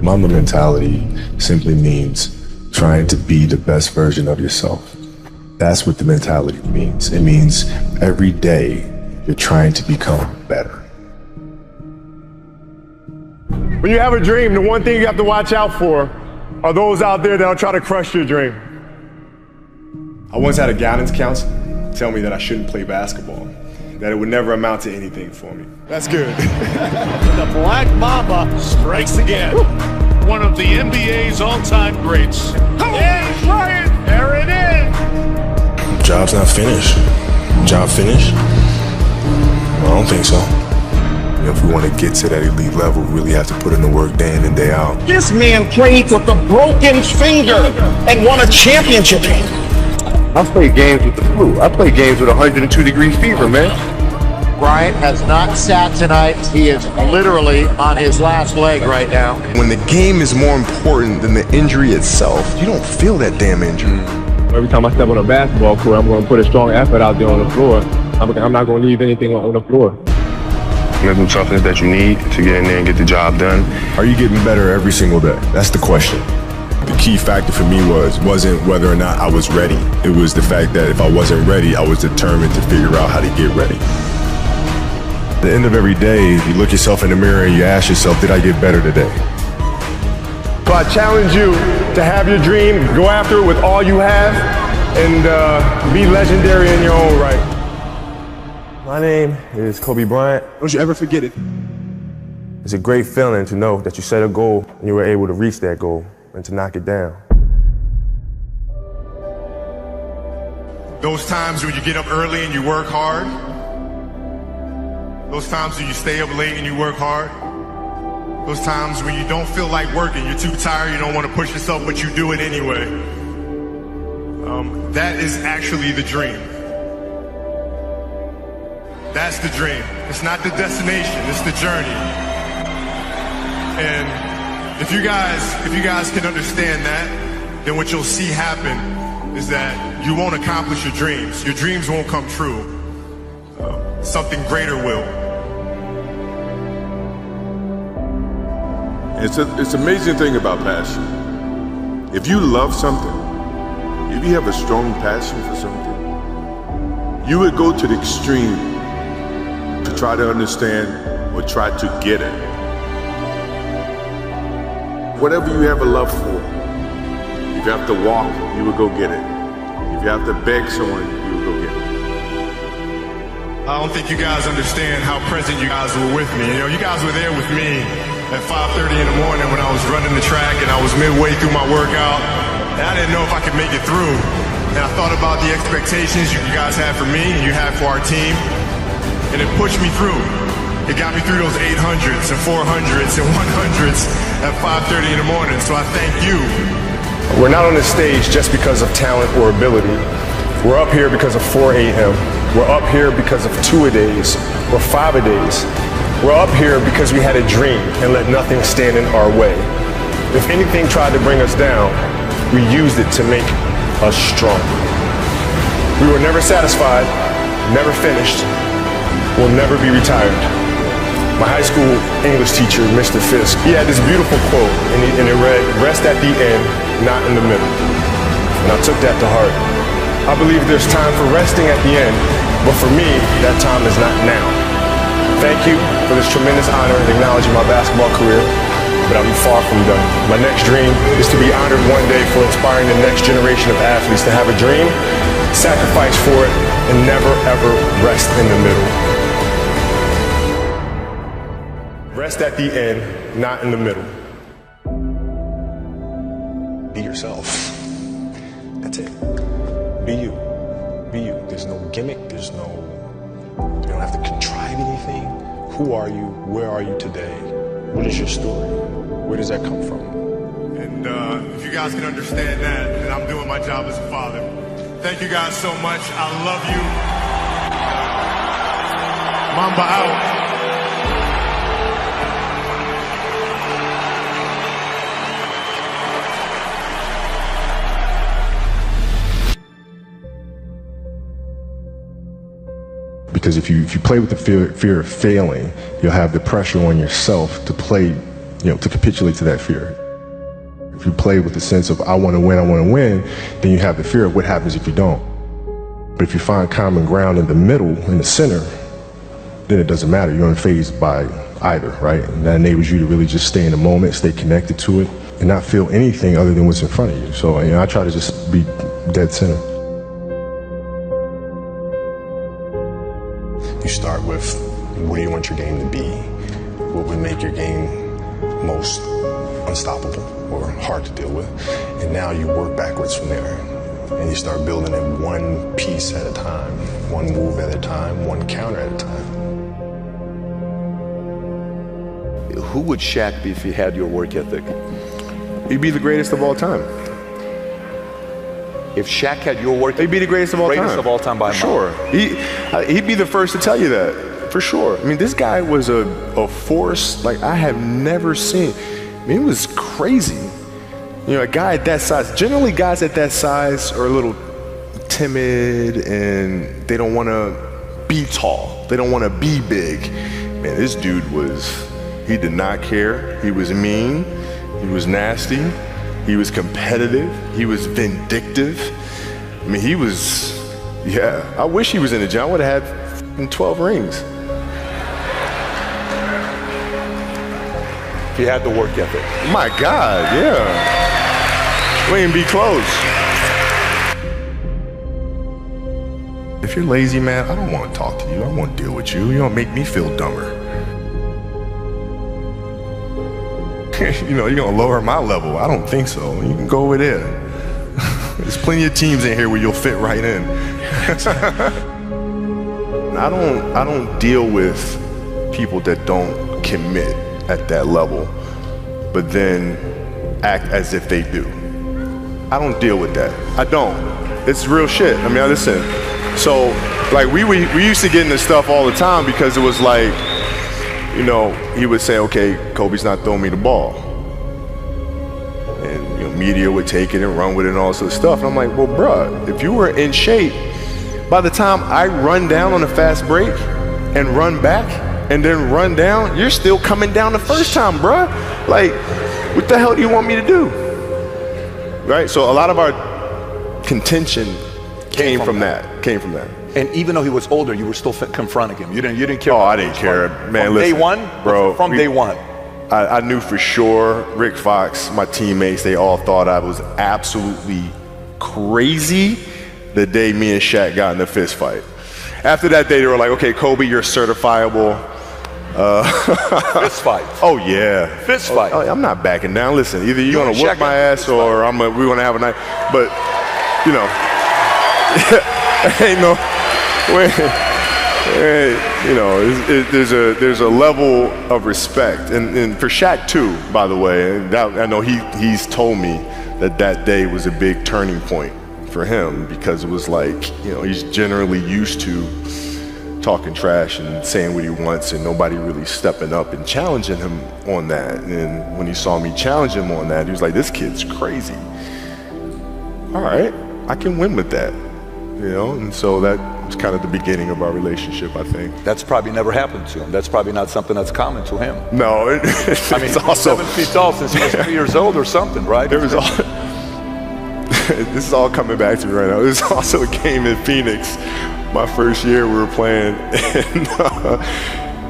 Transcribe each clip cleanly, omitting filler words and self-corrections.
Mamba mentality simply means trying to be the best version of yourself. That's what the mentality means. It means every day you're trying to become better. When you have a dream, the one thing you have to watch out for are those out there that'll try to crush your dream. I once had a guidance counselor tell me that I shouldn't play basketball, that it would never amount to anything for me. That's good. The Black Mamba strikes again. One of the NBA's all-time greats. And Bryant, there it is. Job's not finished. Job finished? I don't think so. If we want to get to that elite level, we really have to put in the work day in and day out. This man played with a broken finger and won a championship. I play games with the flu. I play games with 102-degree fever, man. Bryant has not sat tonight. He is literally on his last leg right now. When the game is more important than the injury itself, you don't feel that damn injury. Every time I step on a basketball court, I'm going to put a strong effort out there on the floor. I'm not going to leave anything on the floor. Mental toughness that you need to get in there and get the job done. Are you getting better every single day? That's the question. The key factor for me wasn't whether or not I was ready. It was the fact that if I wasn't ready, I was determined to figure out how to get ready. At the end of every day, you look yourself in the mirror and you ask yourself, did I get better today? So I challenge you to have your dream, go after it with all you have, and be legendary in your own right. My name is Kobe Bryant. Don't you ever forget it. It's a great feeling to know that you set a goal and you were able to reach that goal and to knock it down. Those times when you get up early and you work hard. Those times when you stay up late and you work hard. Those times when you don't feel like working, you're too tired, you don't want to push yourself, but you do it anyway. That is actually the dream. That's the dream. It's not the destination, it's the journey. And if you guys can understand that, then what you'll see happen is that you won't accomplish your dreams. Your dreams won't come true. Something greater will. It's an amazing thing about passion. If you love something, if you have a strong passion for something, you would go to the extreme to try to understand or try to get it. Whatever you have a love for, if you have to walk, you would go get it. If you have to beg someone, you would go get it. I don't think you guys understand how present you guys were with me. You know, you guys were there with me at 5:30 in the morning when I was running the track and I was midway through my workout. And I didn't know if I could make it through. And I thought about the expectations you guys had for me and you had for our team. And it pushed me through. It got me through those 800s and 400s and 100s at 5:30 in the morning. So I thank you. We're not on this stage just because of talent or ability. We're up here because of 4 a.m. We're up here because of 2-a-days or 5-a-days. We're up here because we had a dream and let nothing stand in our way. If anything tried to bring us down, we used it to make us strong. We were never satisfied, never finished, will never be retired. My high school English teacher, Mr. Fisk, he had this beautiful quote, and it read, "Rest at the end, not in the middle." And I took that to heart. I believe there's time for resting at the end, but for me, that time is not now. Thank you for this tremendous honor in acknowledging my basketball career, but I'm far from done. My next dream is to be honored one day for inspiring the next generation of athletes to have a dream, sacrifice for it, and never ever rest in the middle. Rest at the end, not in the middle. Be yourself. That's it. Be you. Be you. There's no gimmick. You don't have to contrive anything. Who are you? Where are you today? What is your story? Where does that come from? And if you guys can understand that, then I'm doing my job as a father. Thank you guys so much. I love you. Mamba out. Because if you play with the fear of failing, you'll have the pressure on yourself to play to capitulate to that fear. If you play with the sense of I want to win, then you have the fear of what happens if you don't. But if you find common ground in the middle, in the center, then it doesn't matter. You're unfazed by either, right? And that enables you to really just stay in the moment, stay connected to it, and not feel anything other than what's in front of you. So I try to just be dead center. You start with, what do you want your game to be? What would make your game most unstoppable or hard to deal with? And now you work backwards from there. And you start building it one piece at a time, one move at a time, one counter at a time. Who would Shaq be if he had your work ethic? He'd be the greatest of all time. If Shaq had your work ethic, he'd be the greatest of all time. Greatest of all time by a mile. Sure. He'd be the first to tell you that, for sure. I mean, this guy was a force like I have never seen. I mean, it was crazy. A guy at that size, generally guys at that size are a little timid and they don't want to be tall. They don't want to be big. Man, this dude he did not care. He was mean. He was nasty. He was competitive. He was vindictive. I mean, I wish he was in the gym. I would have had 12 rings. If he had the work ethic. My God, yeah. We ain't be close. If you're lazy, man, I don't want to talk to you. I don't want to deal with you. You don't make me feel dumber. You're going to lower my level. I don't think so. You can go over there. There's plenty of teams in here where you'll fit right in. I don't deal with people that don't commit at that level, but then act as if they do. I don't deal with that. I don't. It's real shit. I mean, listen. So, like, we used to get into stuff all the time because it was like, he would say, okay, Kobe's not throwing me the ball. And, media would take it and run with it and all this other stuff. And I'm like, well, bruh, if you were in shape, by the time I run down on a fast break and run back and then run down, you're still coming down the first time, bruh. Like, what the hell do you want me to do? Right? So a lot of our contention came from that. And even though he was older, you were still confronting him. You didn't care. Oh, I didn't care, man. From listen, day one, bro. From day one. I knew for sure. Rick Fox, my teammates, they all thought I was absolutely crazy the day me and Shaq got in a fist fight. After that day, they were like, "Okay, Kobe, you're certifiable." Fist fight. Oh yeah, fist fight. I'm not backing down. Listen, either you're gonna whoop my ass or we're gonna have a night. But ain't no way. There's a level of respect, and for Shaq too, by the way. And I know he's told me that day was a big turning point for him because it was like he's generally used to talking trash and saying what he wants and nobody really stepping up and challenging him on that. And when he saw me challenge him on that, he was like, this kid's crazy. All right, I can win with that. And so that was kind of the beginning of our relationship, I think. That's probably never happened to him. That's probably not something that's common to him. No, I mean, he's also 7 feet tall since he was 3 years old or something, right? There was this is all coming back to me right now. There's also a game in Phoenix. My first year we were playing, and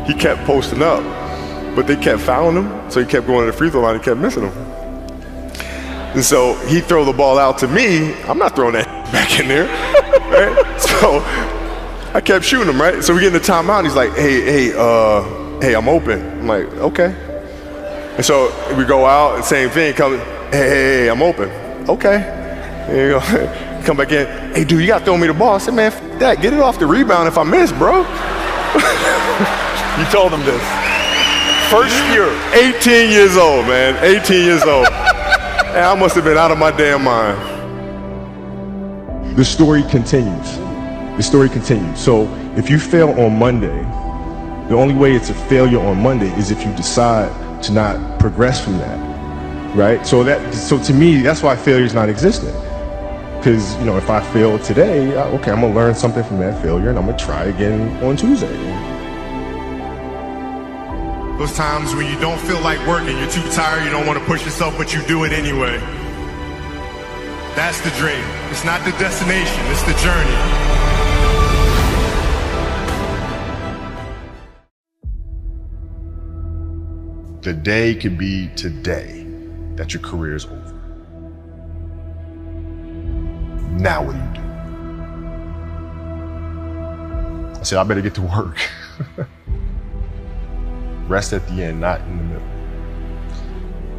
he kept posting up, but they kept fouling him, so he kept going to the free throw line and kept missing them. And so he'd throw the ball out to me. I'm not throwing that back in there, right? So I kept shooting him, right? So we get in the timeout, and he's like, hey, I'm open. I'm like, okay. And so we go out, and same thing, hey, I'm open. Okay. There you go. Come back in. Hey, dude, you got to throw me the ball. I said, man, f that. Get it off the rebound if I miss, bro. You told him this. First year. 18 years old, man. 18 years old. And I must have been out of my damn mind. The story continues. The story continues. So if you fail on Monday, the only way it's a failure on Monday is if you decide to not progress from that, right? So to me, that's why failure is not existent. Because, if I fail today, okay, I'm going to learn something from that failure and I'm going to try again on Tuesday. Those times when you don't feel like working, you're too tired, you don't want to push yourself, but you do it anyway. That's the dream. It's not the destination, it's the journey. The day could be today that your career is over. Now what do you do? I said, I better get to work. Rest at the end, not in the middle.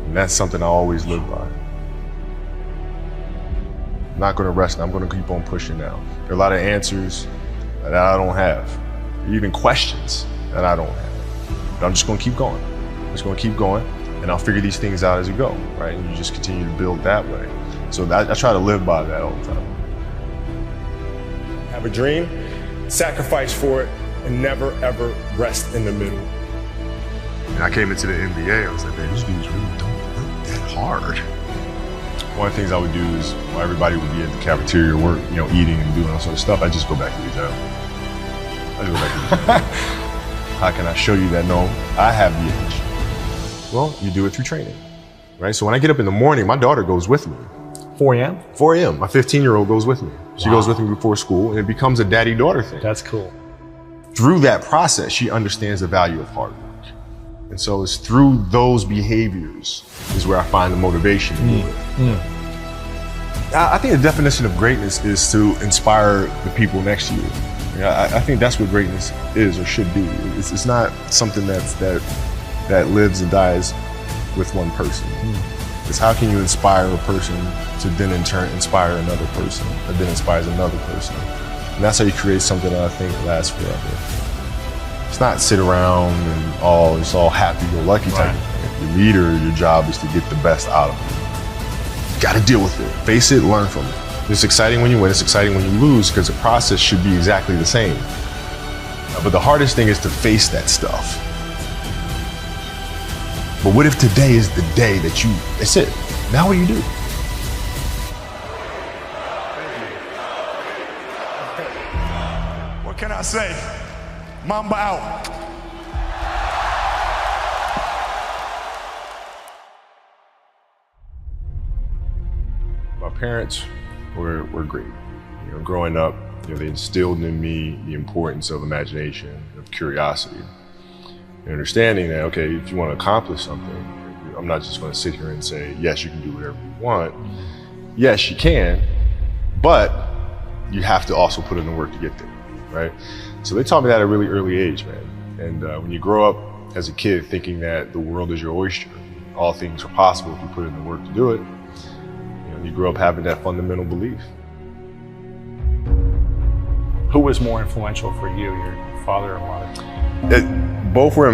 And that's something I always live by. I'm not gonna rest, I'm gonna keep on pushing now. There are a lot of answers that I don't have, even questions that I don't have. But I'm just gonna keep going. I'm just gonna keep going, and I'll figure these things out as you go, right? And you just continue to build that way. So I try to live by that all the time. Have a dream, sacrifice for it, and never ever rest in the middle. And I came into the NBA, I was like, man, these dudes really don't work that hard. One of the things I would do is, while everybody would be at the cafeteria work, eating and doing all sort of stuff, I just go back to the job. How can I show you that, no, I have the edge? Well, you do it through training, right? So when I get up in the morning, my daughter goes with me. 4 a.m.? 4 a.m. My 15-year-old goes with me. She goes with me before school, and it becomes a daddy-daughter thing. That's cool. Through that process, she understands the value of hard work. And so it's through those behaviors is where I find the motivation to do it. I think the definition of greatness is to inspire the people next to you. I think that's what greatness is or should be. It's not something that lives and dies with one person. It's how can you inspire a person to then in turn inspire another person that then inspires another person. And that's how you create something that I think lasts forever. It's not sit around and it's all happy-go-lucky type of thing. If you're a leader, your job is to get the best out of it. You gotta deal with it, face it, learn from it. It's exciting when you win, it's exciting when you lose, because the process should be exactly the same. But the hardest thing is to face that stuff. But what if today is the day that's it? Now what do you do? What can I say? Mamba out. My parents were great. Growing up, they instilled in me the importance of imagination, of curiosity, and understanding that, okay, if you want to accomplish something, I'm not just going to sit here and say, yes, you can do whatever you want. Yes, you can, but you have to also put in the work to get there, right? So they taught me that at a really early age, man. And when you grow up as a kid thinking that the world is your oyster, all things are possible if you put in the work to do it, you grow up having that fundamental belief. Who was more influential for you, your father or mother? Both were